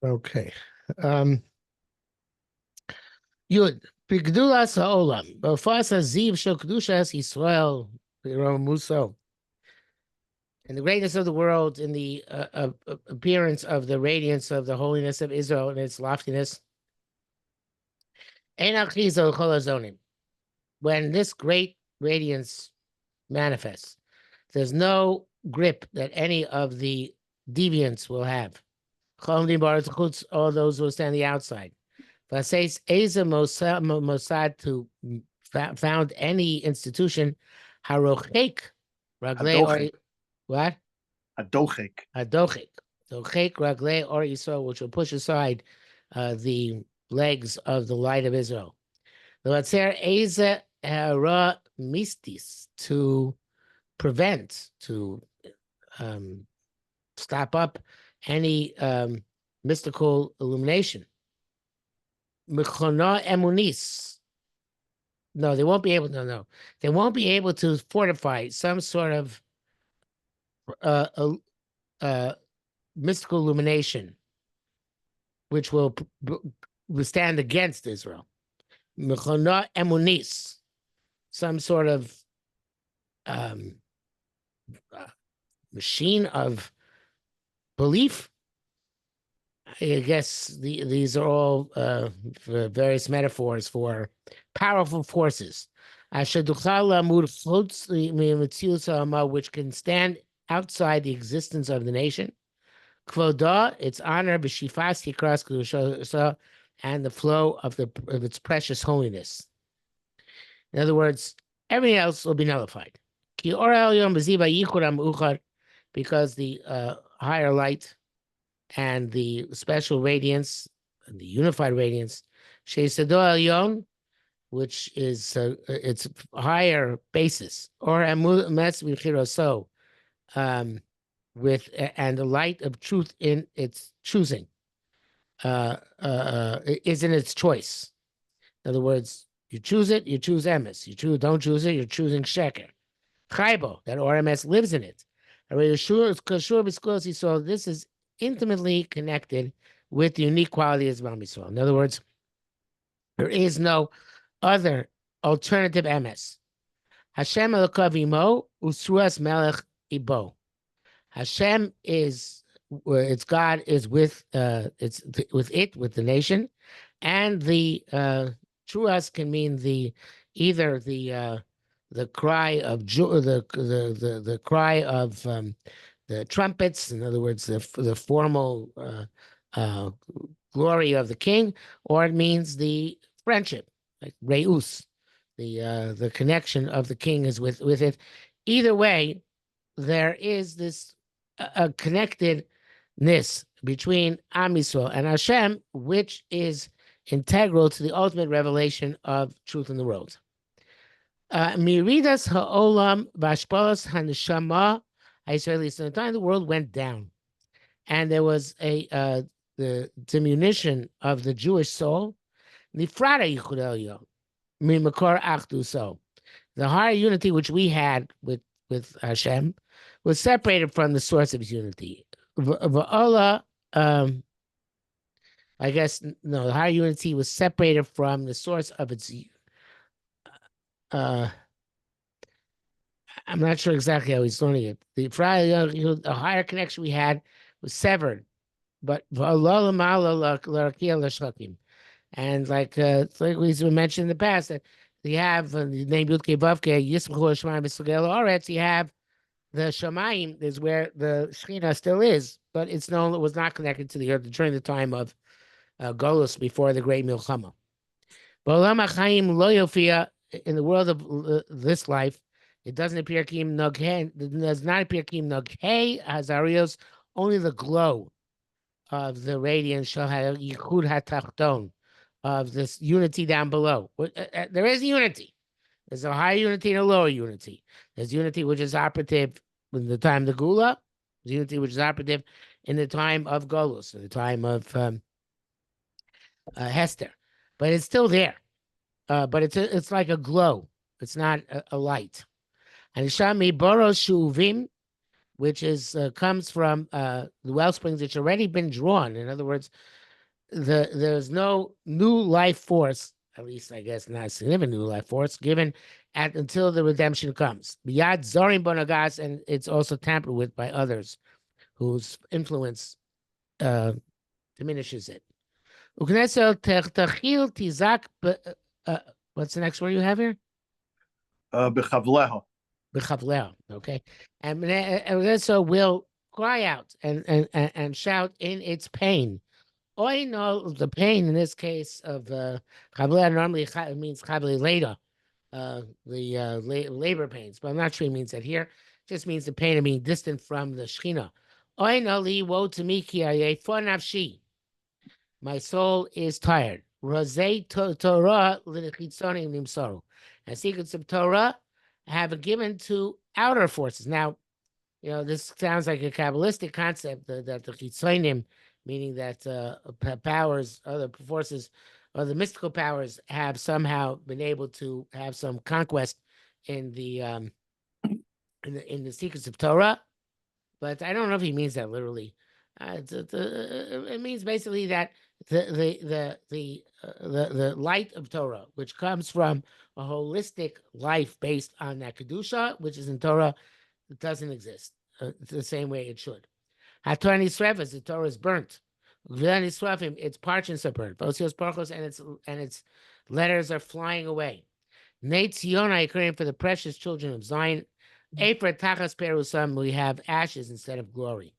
Okay. Yud. Bigdulas ha'olam. B'fas haziv shel kedushas Yisroel Muso. And the greatness of the world, in the appearance of the radiance of the holiness of Israel and its loftiness. When this great radiance manifests, there's no grip that any of the deviants will have. All those who stand the outside. Says Eza Mossad to found any institution, Harochek Ragle what? Adochek. Adochek. Dochek Ragle or Yisrael, which will push aside the legs of the light of Israel. The Latzer Eza Hara Mistis, to prevent, to stop up any mystical illumination. Mechona Emunis. No, they won't be able to. No, they won't be able to fortify some sort of mystical illumination, which will stand against Israel. Mechona Emunis, some sort of machine of belief. I guess these are all various metaphors for powerful forces, which can stand outside the existence of the nation. Kvoda, its honor, and the flow of its precious holiness. In other words, everything else will be nullified. Because the higher light and the special radiance, and the unified radiance, which is its higher basis, or with and the light of truth in its choosing, is in its choice. In other words, you choose it, you choose emes. You don't choose it, you're choosing sheker. Chaybo, that RMS lives in it. So this is intimately connected with the unique quality of Zman Yisrael. In other words, there is no other alternative MS. Hashem Elokav Imo Usruas Melech Ibo. Hashem is, its God is with with the nation, and the truas can mean either the cry of the cry of the trumpets, in other words, the formal glory of the king, or it means the friendship, like reus, the connection of the king is with it. Either way, there is this connectedness between Am Yisrael and Hashem, which is integral to the ultimate revelation of truth in the world. Miridas ha'olam v'ashpalas haneshama ha'Yisraelis. So the time the world went down, and there was the diminution of the Jewish soul. Nifrada yichud elyon mimakor achdu. So the higher unity which we had with Hashem was separated from the source of his unity. V'ola, I guess no, the higher unity was separated from the source of its. I'm not sure exactly how he's learning it. The higher connection we had was severed, but and like we mentioned in the past, that you have the name Yudke Vavke Yisroel Shemaim Yisrael Orot. You have the Shemaim is where the Shekhinah still is, but it was not connected to the earth during the time of Golus before the great Milchamah. In the world of this life, it doesn't appear Kim Noghe, does not appear Kim Noghe Hazarios, only the glow of the radiance shall have Yichud HaTachton, of this unity down below. There is unity. There's a higher unity and a lower unity. There's unity which is operative in the time of the Gula. There's unity which is operative in the time of Golus, in the time of Hester. But it's still there. But it's like a glow. It's not a light. And Shami Boros Shuvim which is comes from the well springs which already been drawn. In other words, there's no new life force, at least I guess not a significant new life force, given until the redemption comes. Biyad Zorim Bonagas, and it's also tampered with by others whose influence diminishes it. Uknesel Techil Tizak. What's the next word you have here? Bechavleha. Bechavleha. Okay, and so will cry out and shout in its pain. I know the pain in this case of Chavleha normally means Chavle later, labor pains, but I'm not sure it means that here. It just means the pain of being distant from the Shechina. I know li woe to me ki for nafshi. My soul is tired. Rosei Torah l'chitzonim nimsoru. And secrets of Torah have given to outer forces. Now, this sounds like a Kabbalistic concept that the chitzonim, meaning that powers, other forces, or the mystical powers have somehow been able to have some conquest in the secrets of Torah. But I don't know if he means that literally. It means basically that the light of Torah, which comes from a holistic life based on that kedusha, which is in Torah, doesn't exist the same way it should. Hatorah Nisrefes, the Torah is burnt. Nisrefim, its parchments are burnt. Osios Parchos, and its letters are flying away. Neit Zion, praying for the precious children of Zion. Ephra Tachas Perusam, we have ashes instead of glory.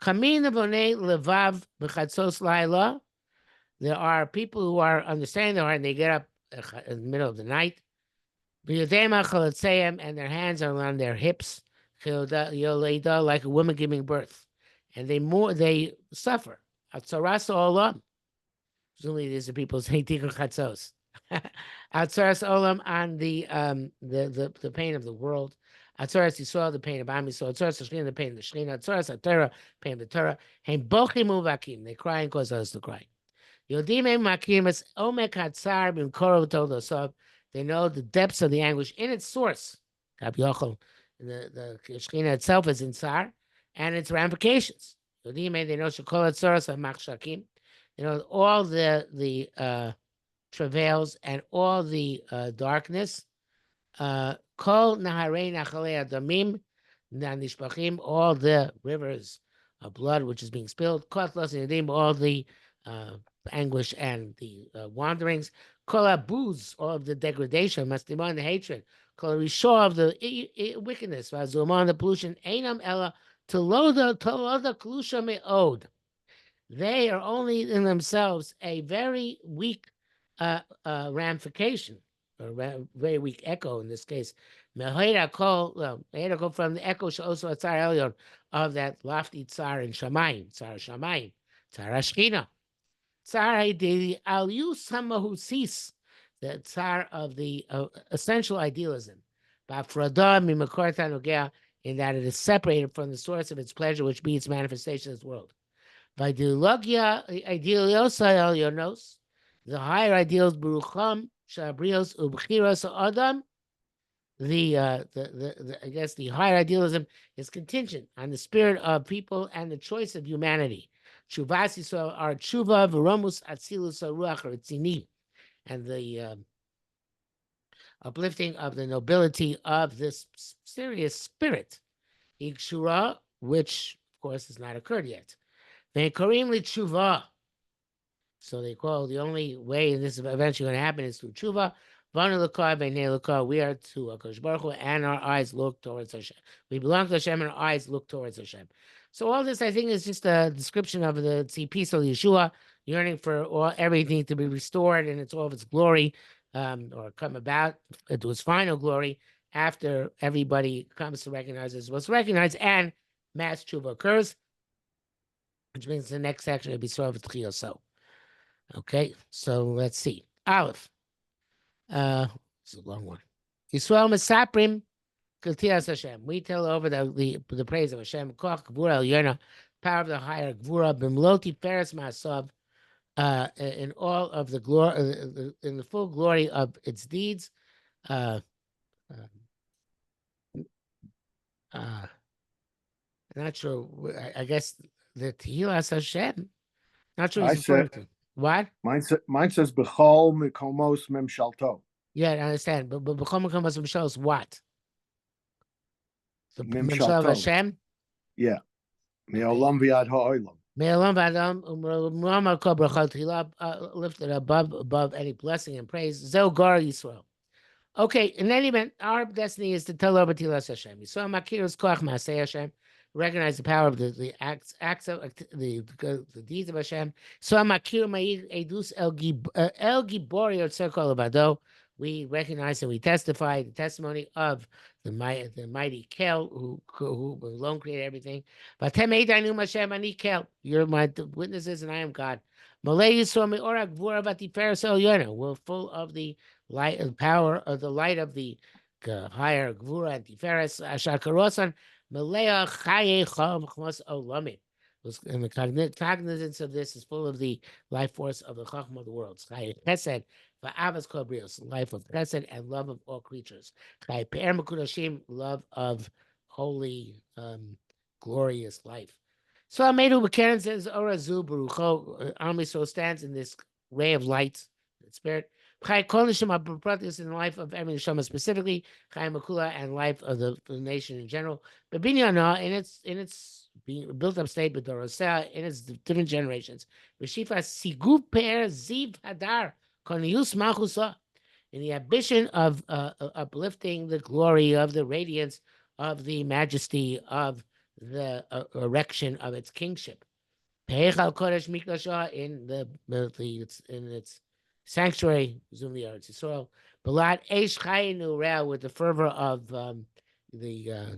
Kamin Avonei Levav B'chatzos Laila. There are people who are understanding the heart, and they get up in the middle of the night. And their hands are on their hips, like a woman giving birth, and they suffer. Presumably, these are people saying Tikkun Chatzos. Atzaras Olam on the pain of the world. Atzaras Yisroel, the pain of Am Yisrael. Atzaras Shechina, the pain of the Shechina. Atzaras HaTorah, pain of the Torah. Hein bochim uvakim. They cry and cause others to cry. Yodim makim es omek hatzar b'm korov toldosav. They know the depths of the anguish in its source. The Shechina itself is in Tsar, and its ramifications. Yodim, they know shekol atzaras ha-machshakim. They know all the travails and all the darkness. Kol naharei nachalei adamim nishpachim, all the rivers of blood which is being spilled. Kotlos yadim, all the anguish and the wanderings. Kol abuz, all of the degradation. Mastimon, the hatred. Kol rishor, of the wickedness. Vazumon, the pollution. Einam ella teloda klusha me'od. They are only in themselves a very weak ramification, or very weak echo in this case. From the echo also Tsar Elyon of that lofty Tsar in Shamayim, Tsar Shamayim, Tsar Ashkina, Tsar Al Yusamahusis, the Tsar of the essential idealism, in that it is separated from the source of its pleasure, which be its manifestation in this world. By ideologia idealiosa elyonos, the higher ideals Barucham, Shabrios, Ubchiros Adam, I guess the higher idealism is contingent on the spirit of people and the choice of humanity. Chuvas Yisrael are Chuva, Veromus, Atzilus, Ruach, Ritzini, and the uplifting of the nobility of this serious spirit. Ikshura, which of course has not occurred yet. They Karim Tshuva. So they call the only way this is eventually going to happen is through tshuva. We are to HaKadosh Baruch Hu, and our eyes look towards Hashem. We belong to Hashem, and our eyes look towards Hashem. So all this, I think, is just a description of the tzipis of Yeshua, yearning for everything to be restored in all of its glory, or come about to its final glory after everybody comes to recognize this was recognized and mass tshuva occurs, which means the next section will be sort of three or so. Okay, so let's see. Aleph. It's a long one. Yisroel Mesaprim Kiltias Hashem. We tell over the praise of Hashem. Koch Gvura El Yona, power of the higher Gvura Bimloti Peres Masav, in all of the glory, in the full glory of its deeds. I'm not sure. I guess the Tehillas Hashem. Not sure I he's referring said to what. mine says b'chol mikomos memshalto. Yeah, I understand. But B'chol Makom B'Shem shows what the Memshav of Memshalto. Hashem. Yeah. Okay. Me'olam v'yad ha'olam. Me'olam v'adam umrama kol brachot lifted above any blessing and praise. Zeu gar Yisroel. Okay, in any event, our destiny is to tell over Tilas Hashem. So Makir's Koach Maaseh Hashem, recognize the power of the acts of the deeds of Hashem. So Makir Ma'id Edus El Gibor Yotzer Kol Avado. We recognize and we testify the testimony of the mighty Kel who alone created everything. Vatem Eidanu Hashem Ani Kel. You're my witnesses and I am God. Malay Yisroel Me'ora Gvura Vatiferes El Yona. We're full of the light and power of the light of the higher Gvura and Tiferes Ashakarosan Malaya Chaye Chom Chmos Olamim. And the cognizance of this is full of the life force of the Chacham of the worlds. Chaye Chesed Va'avas Kobrios, life of Chesed and love of all creatures. Chaye Pe'er Mekudashim, love of holy, glorious life. So Amedu B'Karen says, Ora Zu Barucho, Army so stands in this ray of light, spirit. Chai Kol Neshama B'Pratis in the life of every Neshama specifically, Chai Makula and life of the nation in general. But Binyana in its being built up state, but Dorosea in its different generations. Rishifa Sigu Per Ziv Hadar Konius Machusa in the ambition of uplifting the glory of the radiance of the majesty of the erection of its kingship. Peichal Kodesh Mikdashah in its sanctuary, presumably Eretz Yisrael. Balat Eish Chayinu Rel with the fervor of the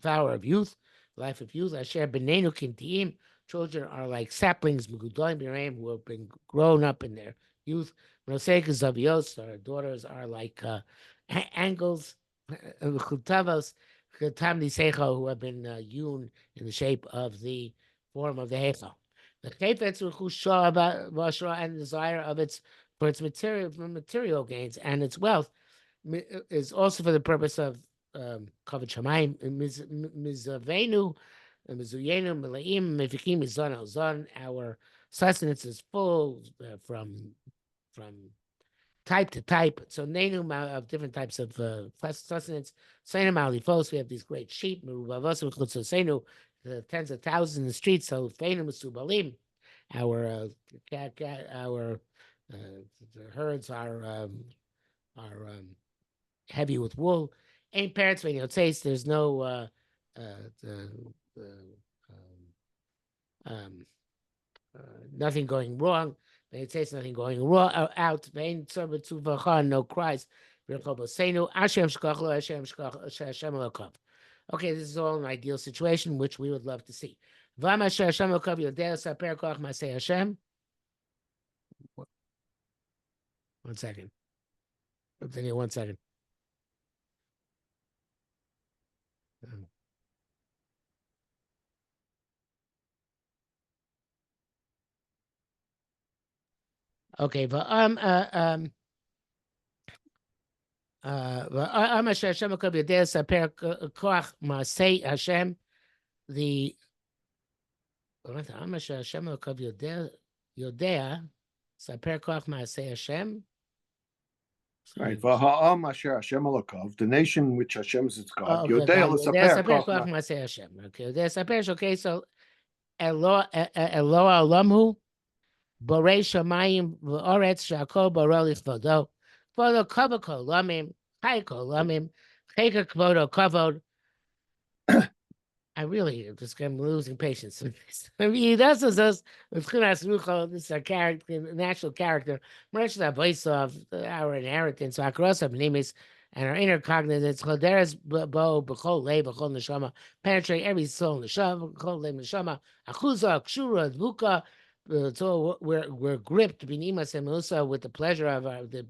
power of youth, life of youth. Asher Benenu Kintiim, children are like saplings, Megudolim B'Reim, who have been grown up in their youth. Noseka Zavios, our daughters are like angles, Chutavos, Chutam Nisecho, who have been hewn in the shape of the form of the Heichal. The chayfetz v'chusha and desire of its for its material gains and its wealth is also for the purpose of kavod shamayim mizavenu mizuyenu milaim mefikim mizon al zon. Our sustenance is full from type to type. So nenu of different types of sustenance. Senu malifos. We have these great sheep. Merubavos v'chutzosenu. The tens of thousands in the streets. So feinu misubalim. Our the herds are heavy with wool. Ain't parents when you taste. There's no nothing going wrong. When it says nothing going wrong out. No cries. Okay, this is all an ideal situation, which we would love to see. One second. Continue 1 second. Okay, Hashem, the Yodea, Saper Koach Maaseh Hashem. Right. V'ha'am asher Hashem Elokov, the nation which Hashem is its God. Okay, Yodea l'saper Saper koch Koach Maaseh Hashem. Okay, Yodea Saper. Okay, so Eloah Olamhu, Borei Shamayim v'Oretz Shakol Borei Lichvodo, Kvodo Kavod Kol Olamim, Chai Kol Olamim, Cheker Kvodo Kavod. I really am just losing patience with this. I mean, that's us with Chinas Rucho, this is our character, natural character, Merchant voice of our inheritance, Akrosa Benimis, and our inner cognizance, Choderes Bo, Bechol Le, Bechol Neshama, penetrate every soul Neshama, Bechol Le Neshama, Achuza, Kshura, Dvuka. So we're gripped Benimas and Musa with the pleasure of the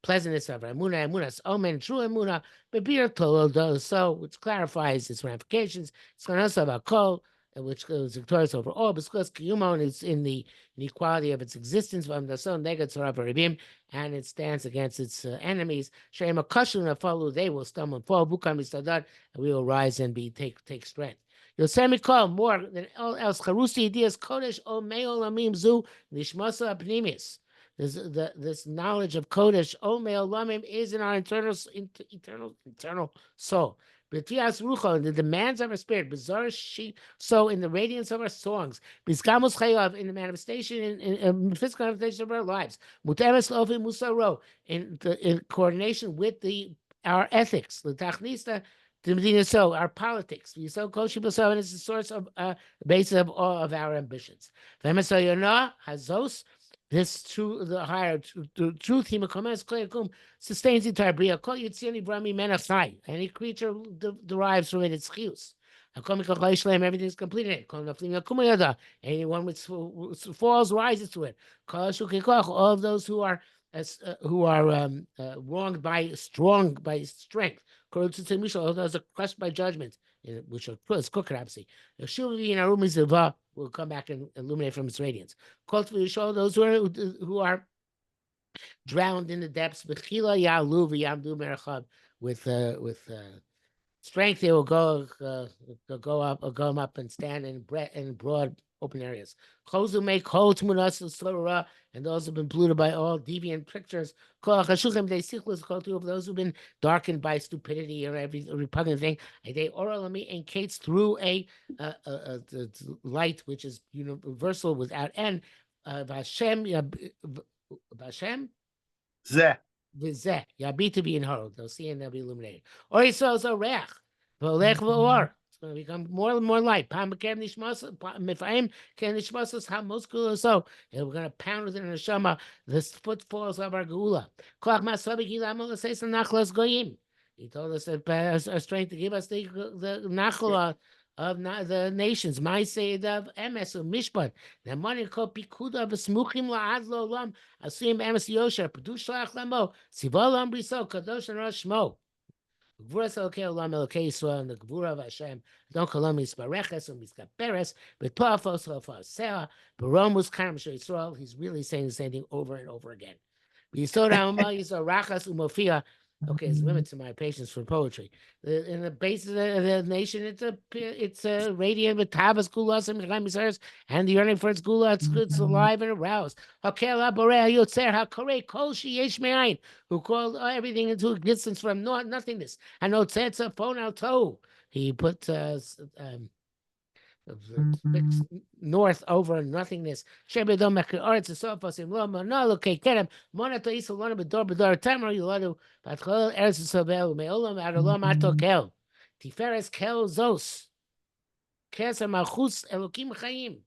pleasantness of Amuna, Amunas Omen, true Amuna, Babir Tolodo. So it clarifies its ramifications. It's going to also about Kol, which is victorious over all, because Kiyumon is in the inequality of its existence, from the son and it stands against its enemies. Shema Kashuna follow, they will stumble and fall, Bukam Istadat, and we will rise and take strength. You'll send me call more than all else. Charusi ideas Kodesh O Meol Amim Zu Nishmasa Apnimis. This knowledge of Kodesh O Meol Lamim is in our eternal soul. B'tias rucho, in the demands of our spirit, bizarre she so in the radiance of our songs, bizgamos chayav, in the manifestation in physical manifestation of our lives, muteres lofi musaro, in coordination with our ethics, the tachnista, so our politics, so koshi b'so, and it's the source of basis of all of our ambitions. V'emasoyona hazos. This true, the higher truth, he sustains the entire bria. Any creature derives from it its chiyus. Everything is completed. Anyone which falls rises to it. All of those who are wronged by strength. All those are crushed by judgment, which are Kook, obviously. Will come back and illuminate from its radiance. Show those who are drowned in the depths with strength, they will go up and stand in broad open areas. Those who make whole tmunas, and those who've been polluted by all deviant pictures. Those who've been darkened by stupidity or every repugnant thing. They orally encates through a light which is universal without end. Vashem Zeh. V'zeh, Yabit to be in horror. They'll see and they'll be illuminated. Or he saws a reach. V'olech v'or. It's going to become more and more light. Pam kem nishmas, mifaim kem nishmasas hamoskul so. And we're going to pound within the neshama the footfalls of our geula. Koach masabik ilamol says nachlas goyim. He told us that our strength to give us the nachla of the nations. My say of emes or mishpat. The money called pikuda of smuchim la'ad lo'olam. Asim emes yosher. Produce shalach lamo. Sivolam briso kadosh and rosh shmo. Gvuras elokei olam elokei Yisroel, and the gvura of Hashem. Don't call him mispareches or miskaperes. But toafos toafosera. Baromus karam Yisroel. He's really saying the same thing over and over again. Yisod ha'omal yisod rachas umofia. Okay, there's limits to my patience for poetry. In the base of the nation, it's a radiant with Tavas Gulas and the yearning for its Gula, it's alive and aroused. Who called everything into existence from nothingness. And Otzetza phone al toe. He put north over nothingness. Tiferes kel zos. Keser malchus elokim chayim.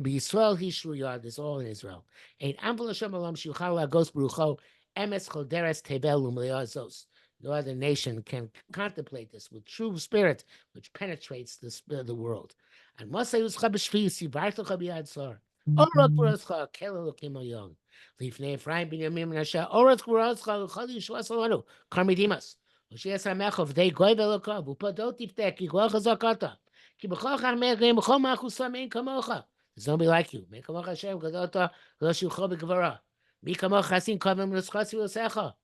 Yisroel hishruyad is all in Israel. Ein amvel Hashem olam shiuchal lagos brucho emes choderes tevel umleazos. No other nation can contemplate this with true spirit, which penetrates the world. And Moshe Yuscha b'shvius yivartocha b'yad sar. Orot gvuroscha kel elokim oyon. Lifnei Ephraim Binyamin Menashe. Orot gvuroscha l'chol Yeshua salonu. Karmidimas. Oshias hamecho v'dei goy v'elokav. Upadot tiftek yigol chazakata. Ki b'chol charmei gleim b'chol machusam ein kamocha. There's nobody like you. Make kamocha Hashem gadota v'lo shucho b'gvara. Mi kamocha chasin kavim l'schasi v'osecha.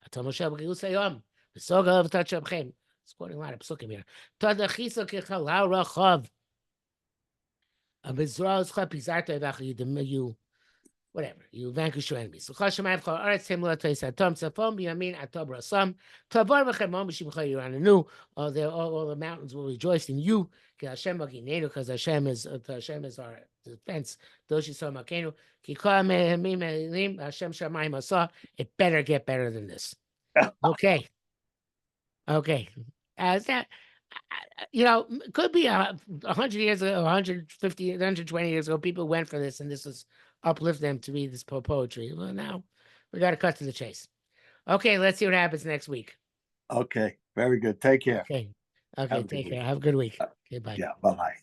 Atam Moshe b'gilus hayom. V'soga v'tat shabchem. It's quoting a lot of psukim here. Tad achisa kechalau rachav. Abizrael's chap pizarto evach you whatever, you vanquish your enemies. So Chashemayv Chol Aretz Himla Tois Atom Tzafon B'Yamin Atob Rasam Tavar V'Chemon B'Shim Chayir Ananu. All the mountains will rejoice in you. Hashem Maginenu, because Hashem is our defense. Doshi So Makenu Kikol Mehemim Elim Hashem Shamayim Asa. It better get better than this. Okay. As that. Could be 100 years ago, 150, 120 years ago, people went for this, and this was uplift them to read this poetry. Well, now we got to cut to the chase. Okay, let's see what happens next week. Okay, very good. Take care. Okay, take care. Have a good week. Okay, bye. Yeah, bye-bye.